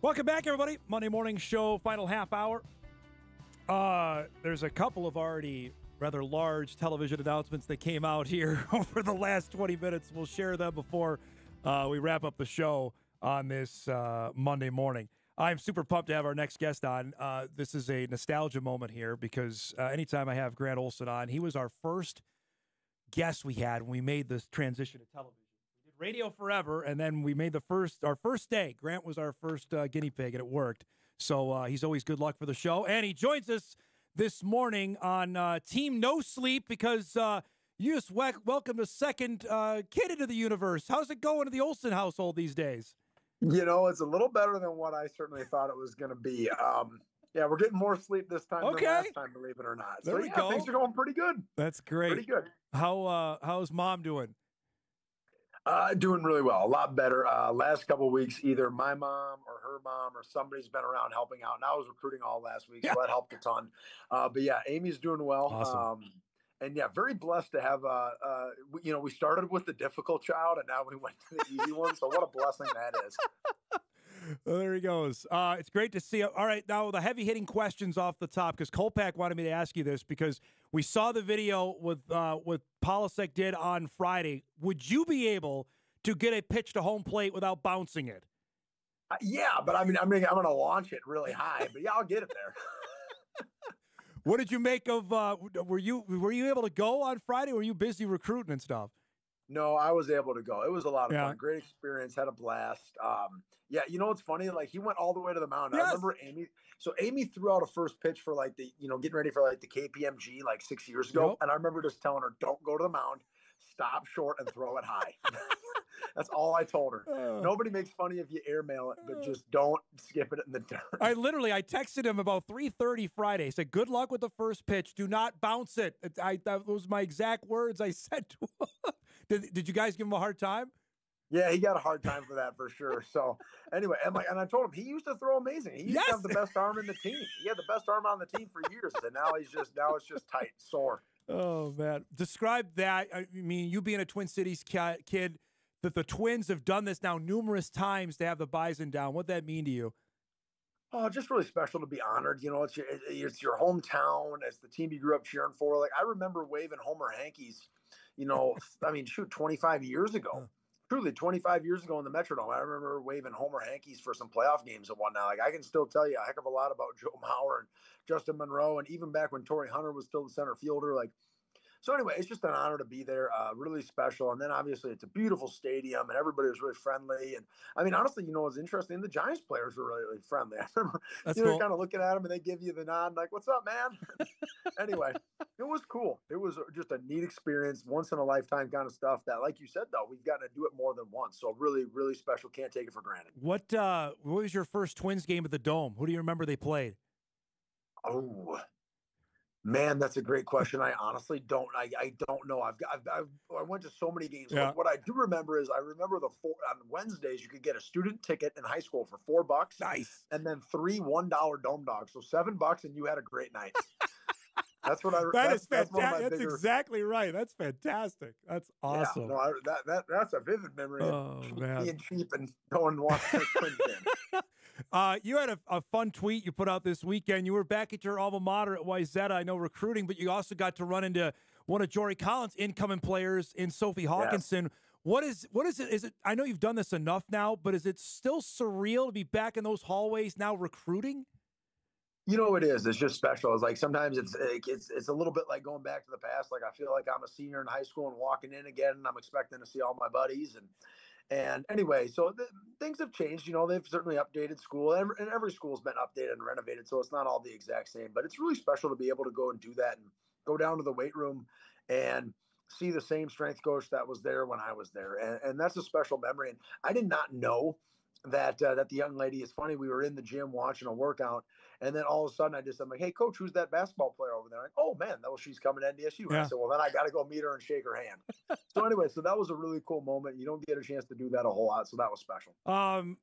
Welcome back, everybody. Monday morning show, final half hour. There's a couple of already rather large television announcements that came out here over the last 20 minutes. We'll share them before we wrap up the show on this Monday morning. I'm super pumped to have our next guest on. This is a nostalgia moment here because anytime I have Grant Olson on, he was our first guest we had when we made this transition to television. Radio forever, and then we made our first day. Grant was our first guinea pig, and it worked. So he's always good luck for the show. And he joins us this morning on Team No Sleep because you just welcomed a second kid into the universe. How's it going in the Olson household these days? You know, it's a little better than what I certainly thought it was going to be. Yeah, we're getting more sleep this time than last time, believe it or not. There we go. Things are going pretty good. That's great. Pretty good. How's mom doing? Doing really well, a lot better. Last couple of weeks, either my mom or her mom or somebody's been around helping out. And I was recruiting all last week, so that helped a ton. But yeah, Amy's doing well. Awesome. And yeah, very blessed to have, we started with the difficult child and now we went to the easy one. So what a blessing that is. Well, there he goes. It's great to see you. All right, now the heavy-hitting questions off the top, because Kolpak wanted me to ask you this because we saw the video with Polasek did on Friday. Would you be able to get a pitch to home plate without bouncing it? Yeah, but I'm going to launch it really high. But yeah, I'll get it there. What did you make of? Were you able to go on Friday? Or were you busy recruiting and stuff? No, I was able to go. It was a lot of fun. Great experience. Had a blast. Yeah, you know what's funny? Like he went all the way to the mound. Yes. I remember Amy. So Amy threw out a first pitch for like the, getting ready for like the KPMG like 6 years ago. Yep. And I remember just telling her, don't go to the mound, stop short and throw it high. That's all I told her. Nobody makes fun if you airmail it, but just don't skip it in the dirt. I texted him about 3:30 Friday. Said, good luck with the first pitch. Do not bounce it. That was my exact words I said to him. Did you guys give him a hard time? Yeah, he got a hard time for that for sure. So anyway, and I told him he used to throw amazing. He used to have the best arm in the team. He had the best arm on the team for years, and now it's just tight, sore. Oh man, describe that. I mean, you being a Twin Cities kid, that the Twins have done this now numerous times to have the Bison down. What'd that mean to you? Oh, just really special to be honored. It's your hometown. It's the team you grew up cheering for. Like I remember waving Homer Hankies, 25 years ago. Truly 25 years ago in the Metrodome. I remember waving Homer Hankies for some playoff games and whatnot. Like I can still tell you a heck of a lot about Joe Mauer and Justin Monroe. And even back when Torrey Hunter was still the center fielder, so anyway, it's just an honor to be there, really special. And then obviously it's a beautiful stadium and everybody was really friendly. And I mean, honestly, what's interesting? The Giants players were really, really friendly. I remember cool. Kind of looking at them and they give you the nod like, what's up, man? Anyway, it was cool. It was just a neat experience, once in a lifetime kind of stuff that, like you said, though, we've gotten to do it more than once. So really, really special. Can't take it for granted. What was your first Twins game at the Dome? Who do you remember they played? Oh, man, that's a great question. I honestly don't. I don't know. I went to so many games. Yeah. What I do remember is on Wednesdays you could get a student ticket in high school for $4. Nice. And then 3 $1 Dome Dogs, so $7, and you had a great night. That's what I. That's fantastic. That's exactly right. That's fantastic. That's awesome. Yeah, no, that's a vivid memory. Oh man, being cheap and going and watching the Twins game. You had a fun tweet you put out this weekend. You were back at your alma mater at Wayzata, I know, recruiting, but you also got to run into one of Jory Collins' incoming players in Sophie Hawkinson. Yes. What is it? Is it? I know you've done this enough now, but is it still surreal to be back in those hallways now recruiting? It is. It's just special. It's like sometimes it's a little bit like going back to the past. Like I feel like I'm a senior in high school and walking in again, and I'm expecting to see all my buddies. And anyway, so things have changed. They've certainly updated school, and every school's been updated and renovated, so it's not all the exact same. But it's really special to be able to go and do that and go down to the weight room and see the same strength coach that was there when I was there, and that's a special memory. And I did not know that the young lady is funny. We were in the gym watching a workout, and then all of a sudden I'm like, hey, coach, who's that basketball player over there? Like, oh man, she's coming to NDSU. Yeah. I said, well, then I got to go meet her and shake her hand. So anyway, that was a really cool moment. You don't get a chance to do that a whole lot, so that was special. I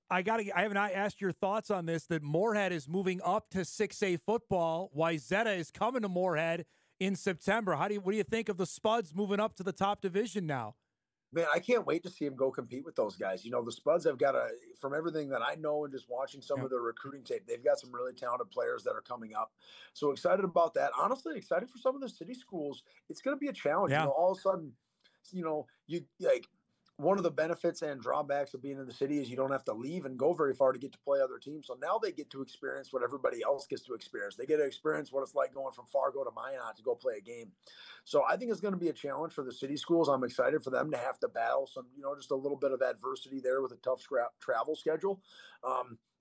haven't asked your thoughts on this, that Moorhead is moving up to 6A football. Wayzata is coming to Moorhead in September. What do you think of the Spuds moving up to the top division now? Man, I can't wait to see him go compete with those guys. You know, the Spuds have got from everything that I know and just watching some Yeah. of their recruiting tape, they've got some really talented players that are coming up. So excited about that. Honestly, excited for some of the city schools. It's going to be a challenge. You Yeah. know, all of a sudden, you like one of the benefits and drawbacks of being in the city is you don't have to leave and go very far to get to play other teams. So now they get to experience what everybody else gets to experience. They get to experience what it's like going from Fargo to Minot to go play a game. So I think it's going to be a challenge for the city schools. I'm excited for them to have to battle some, just a little bit of adversity there with a tough travel schedule.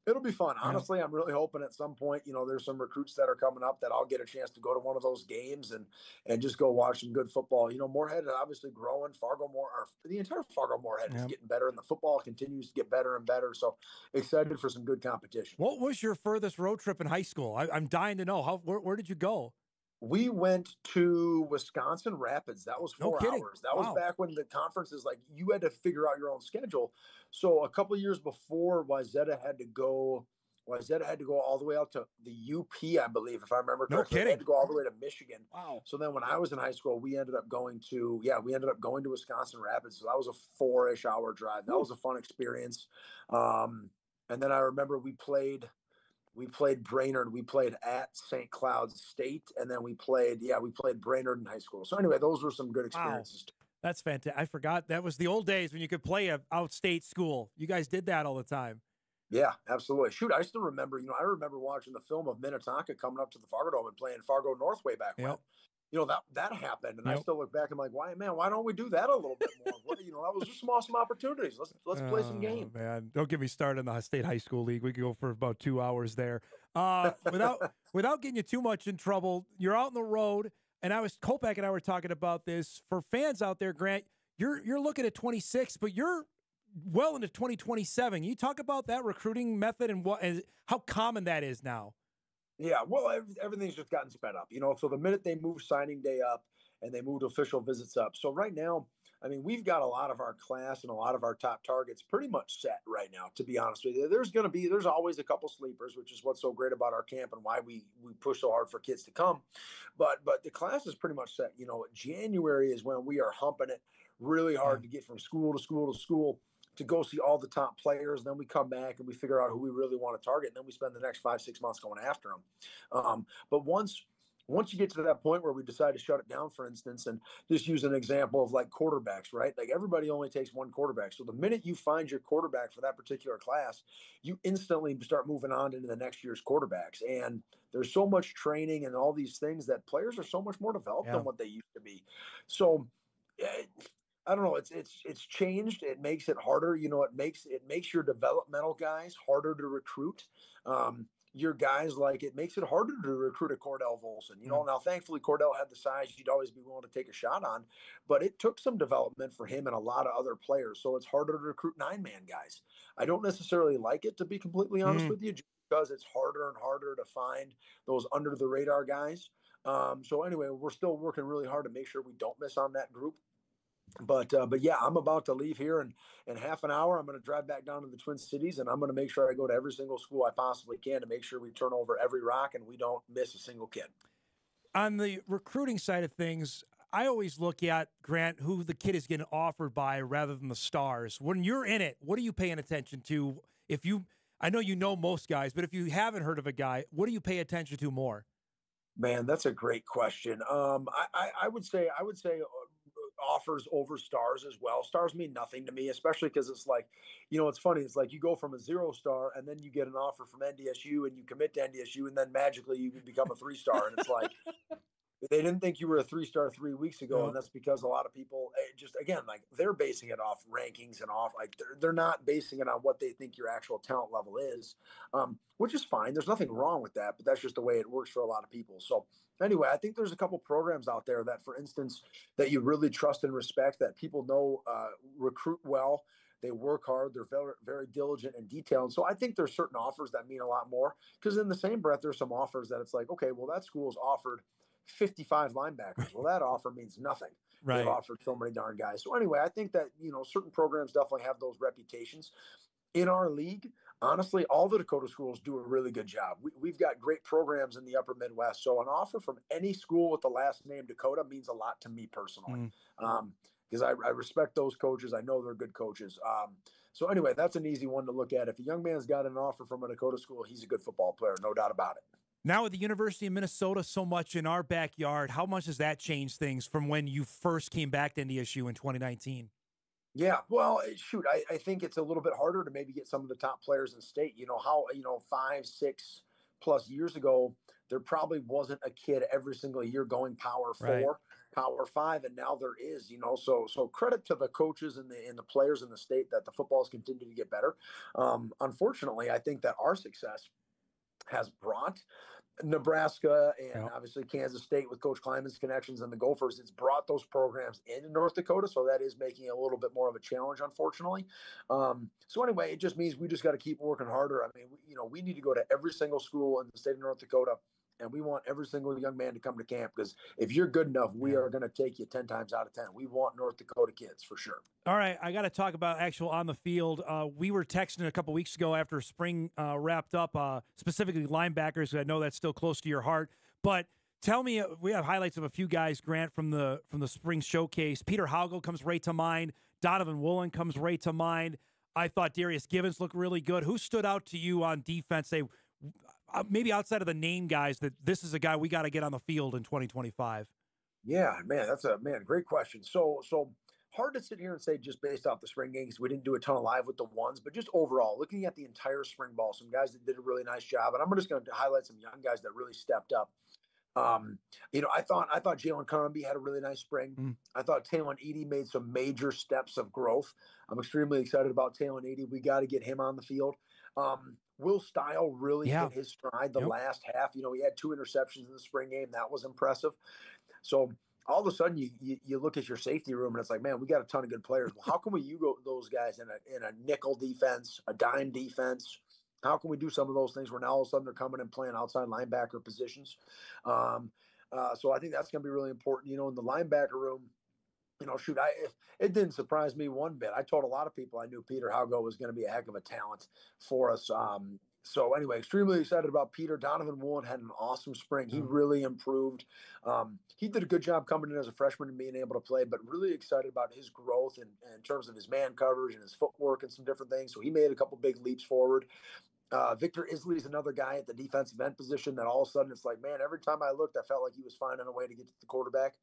It'll be fun. Yeah. Honestly, I'm really hoping at some point, there's some recruits that are coming up that I'll get a chance to go to one of those games and just go watch some good football. Moorhead is obviously growing. The entire Fargo Moorhead is getting better, and the football continues to get better and better. So excited for some good competition. What was your furthest road trip in high school? I'm dying to know. Where did you go? We went to Wisconsin Rapids. That was 4 hours. That was back when the conferences, like, you had to figure out your own schedule. So a couple of years before, Wayzata had to go all the way out to the UP, I believe, if I remember correctly. They had to go all the way to Michigan. Wow. So then when I was in high school, we ended up going to Wisconsin Rapids. So that was a 4-ish hour drive. That was a fun experience. And then I remember we played Brainerd. We played at St. Cloud State, and then we played Brainerd in high school. So anyway, those were some good experiences. Wow. That's fantastic. I forgot that was the old days when you could play a outstate school. You guys did that all the time. Yeah, absolutely. Shoot, I still remember, I remember watching the film of Minnetonka coming up to the Fargo Dome and playing Fargo North way back when. That happened. And I still look back and I'm like, why don't we do that a little bit more? That was just some awesome opportunities. Let's play some games. Man, don't get me started in the state high school league. We could go for about 2 hours there. Without getting you too much in trouble, you're out on the road, and Kopak and I were talking about this. For fans out there, Grant, you're looking at 26, but you're well into 2027. You talk about that recruiting method and how common that is now. Yeah, well, everything's just gotten sped up, so the minute they move signing day up and they moved official visits up. So right now, I mean, we've got a lot of our class and a lot of our top targets pretty much set right now, to be honest with you. There's always a couple sleepers, which is what's so great about our camp and why we push so hard for kids to come. But the class is pretty much set. January is when we are humping it really hard to get from school to school to school to go see all the top players. And then we come back and we figure out who we really want to target. And then we spend the next 5-6 months going after them. But once you get to that point where we decide to shut it down, for instance, and just use an example of like quarterbacks, right? Like everybody only takes one quarterback. So the minute you find your quarterback for that particular class, you instantly start moving on into the next year's quarterbacks. And there's so much training and all these things that players are so much more developed than what they used to be. So I don't know. It's changed. It makes it harder. It makes your developmental guys harder to recruit. Your guys, like, it makes it harder to recruit a Cordell Olson. Now thankfully Cordell had the size you'd always be willing to take a shot on, but it took some development for him and a lot of other players. So it's harder to recruit 9-man guys. I don't necessarily like it, to be completely honest with you, just because it's harder and harder to find those under the radar guys. So anyway, we're still working really hard to make sure we don't miss on that group. But yeah, I'm about to leave here in half an hour. I'm going to drive back down to the Twin Cities, and I'm going to make sure I go to every single school I possibly can to make sure we turn over every rock and we don't miss a single kid. On the recruiting side of things, I always look at, Grant, who the kid is getting offered by rather than the stars. When you're in it, what are you paying attention to? I know you know most guys, but if you haven't heard of a guy, what do you pay attention to more? Man, that's a great question. I would say offers over stars as well. Stars mean nothing to me, especially because it's like, it's funny. It's like you go from a 0-star and then you get an offer from NDSU and you commit to NDSU and then magically you become a 3-star. And it's like, they didn't think you were a 3-star 3 weeks ago. And that's because a lot of people they're basing it off rankings and off, like, they're not basing it on what they think your actual talent level is, which is fine. There's nothing wrong with that, but that's just the way it works for a lot of people. So anyway, I think there's a couple programs out there that, for instance, that you really trust and respect, that people know recruit well. They work hard. They're very, very diligent and detailed. So I think there's certain offers that mean a lot more, because in the same breath, there's some offers that it's like, okay, well, that school's offered 55 linebackers. Well, that offer means nothing. Right. They've offered so many darn guys. So anyway, I think that, certain programs definitely have those reputations. In our league, honestly, all the Dakota schools do a really good job. We've got great programs in the upper Midwest. So an offer from any school with the last name Dakota means a lot to me personally. because I respect those coaches. I know they're good coaches. So anyway, that's an easy one to look at. If a young man's got an offer from a Dakota school, he's a good football player, no doubt about it. Now with the University of Minnesota so much in our backyard, how much does that change things from when you first came back to NDSU in 2019? Yeah, well, shoot, I think it's a little bit harder to maybe get some of the top players in state. You know, 5, 6+ years ago, there probably wasn't a kid every single year going Power 4, Right. Power 5, and now there is. So credit to the coaches and the players in the state that the footballs continue to get better. Unfortunately, I think that our success has brought Nebraska and Yep. obviously Kansas State with Coach Kleiman's connections and the Gophers. It's brought those programs into North Dakota, so that is making it a little bit more of a challenge, unfortunately. So anyway, it just means we just got to keep working harder. I mean, we need to go to every single school in the state of North Dakota, and we want every single young man to come to camp, because if you're good enough, we are going to take you 10 times out of 10. We want North Dakota kids for sure. All right, I got to talk about actual on the field. We were texting a couple weeks ago after spring wrapped up, specifically linebackers. I know that's still close to your heart, but tell me, we have highlights of a few guys, Grant, from the spring showcase. Peter Haugle comes right to mind. Donovan Woolen comes right to mind. I thought Darius Givens looked really good. Who stood out to you on defense? Say, maybe outside of the name guys, that this is a guy we got to get on the field in 2025. Yeah, man, that's a great question. So hard to sit here and say just based off the spring games. We didn't do a ton of live with the ones, but just overall, looking at the entire spring ball, some guys that did a really nice job. And I'm just going to highlight some young guys that really stepped up. I thought Jalen Carnby had a really nice spring. I thought Talon Edey made some major steps of growth. I'm extremely excited about Talon Edey. We got to get him on the field. Will Stile really hit his stride the last half. He had 2 interceptions in the spring game. That was impressive. So all of a sudden you look at your safety room and it's like, man, we got a ton of good players. Well, how can we use those guys in a nickel defense, a dime defense? How can we do some of those things where now all of a sudden they're coming and playing outside linebacker positions? So I think that's going to be really important. In the linebacker room, it didn't surprise me one bit. I told a lot of people I knew Peter Haugo was going to be a heck of a talent for us. So anyway, extremely excited about Peter. Donovan Woolen had an awesome spring. He really improved. He did a good job coming in as a freshman and being able to play, but really excited about his growth in terms of his man coverage and his footwork and some different things. So he made a couple big leaps forward. Victor Isley is another guy at the defensive end position that all of a sudden it's like, man, every time I looked, I felt like he was finding a way to get to the quarterback.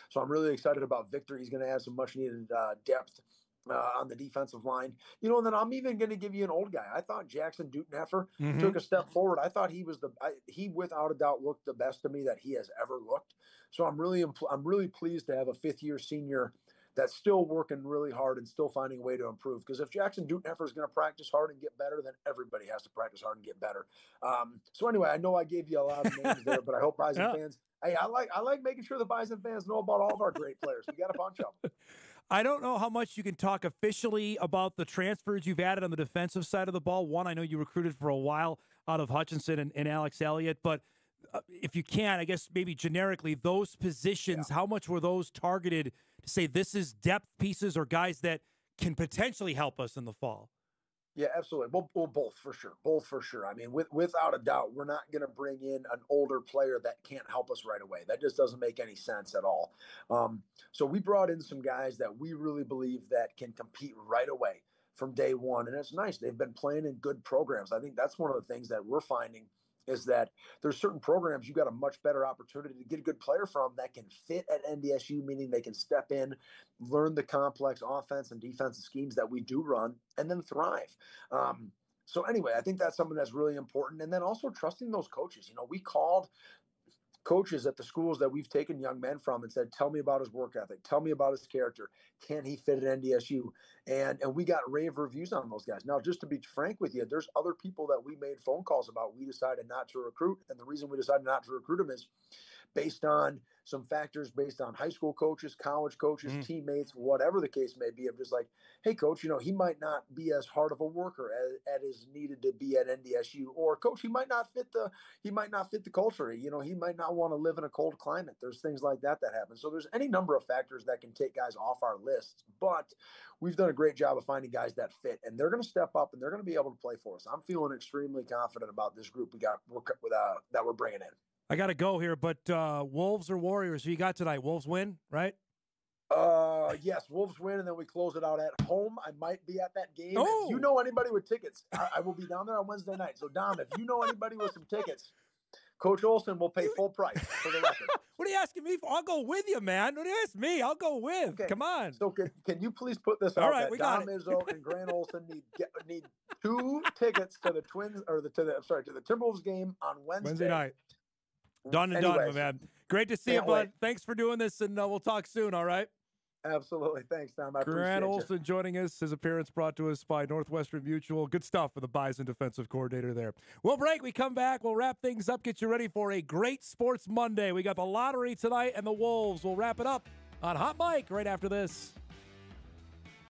So I'm really excited about Victor. He's going to add some much needed depth on the defensive line. And then I'm even going to give you an old guy. I thought Jackson Dutenheffer took a step forward. I thought he without a doubt looked the best to me that he has ever looked. So I'm really pleased to have a 5th-year senior that's still working really hard and still finding a way to improve. Because if Jackson Dutenheffer is going to practice hard and get better, then everybody has to practice hard and get better. So anyway, I know I gave you a lot of names there, but I hope Bison fans. Hey, I like making sure the Bison fans know about all of our great players. We got a bunch of them. I don't know how much you can talk officially about the transfers you've added on the defensive side of the ball. One, I know you recruited for a while out of Hutchinson and Alex Elliott, but if you can, I guess maybe generically, those positions, how much were those targeted to say this is depth pieces or guys that can potentially help us in the fall? Yeah, absolutely. Well, both for sure. Both for sure. I mean, without a doubt, we're not going to bring in an older player that can't help us right away. That just doesn't make any sense at all. So we brought in some guys that we really believe that can compete right away from day one. And it's nice. They've been playing in good programs. I think that's one of the things that we're finding is that there's certain programs you got a much better opportunity to get a good player from that can fit at NDSU, meaning they can step in, learn the complex offense and defensive schemes that we do run, and then thrive. So anyway, I think that's something that's really important. And then also trusting those coaches. We called coaches at the schools that we've taken young men from and said, tell me about his work ethic. Tell me about his character. Can he fit at NDSU? And we got rave reviews on those guys. Now, just to be frank with you, there's other people that we made phone calls about we decided not to recruit. And the reason we decided not to recruit them is based on some factors, based on high school coaches, college coaches, teammates, whatever the case may be. I'm just like, hey, coach, he might not be as hard of a worker as is needed to be at NDSU, or coach, he might not fit the culture. He might not want to live in a cold climate. There's things like that happen. So there's any number of factors that can take guys off our lists, but we've done a great job of finding guys that fit, and they're going to step up and they're going to be able to play for us. I'm feeling extremely confident about this group that we're bringing in. I got to go here, but Wolves or Warriors? Who you got tonight? Wolves win, right? Yes, Wolves win, and then we close it out at home. I might be at that game. Oh. If you know anybody with tickets, I will be down there on Wednesday night. So, Dom, if you know anybody with some tickets, Coach Olson will pay full price for the record. What are you asking me for? I'll go with you, man. What do you ask me? I'll go with. Okay. Come on. So can you please put this out? All right, that we got Dom it. Izzo and Grant Olson need 2 tickets to the Twins or to the Timberwolves game on Wednesday night. Done and done, my man. Great to see you, bud. Thanks for doing this, and we'll talk soon. All right. Absolutely. Thanks, Tom. I appreciate Grant you. Olson joining us. His appearance brought to us by Northwestern Mutual. Good stuff for the Bison defensive coordinator there. We'll break. We come back. We'll wrap things up. Get you ready for a great Sports Monday. We got the lottery tonight and the Wolves. We'll wrap it up on Hot Mic right after this.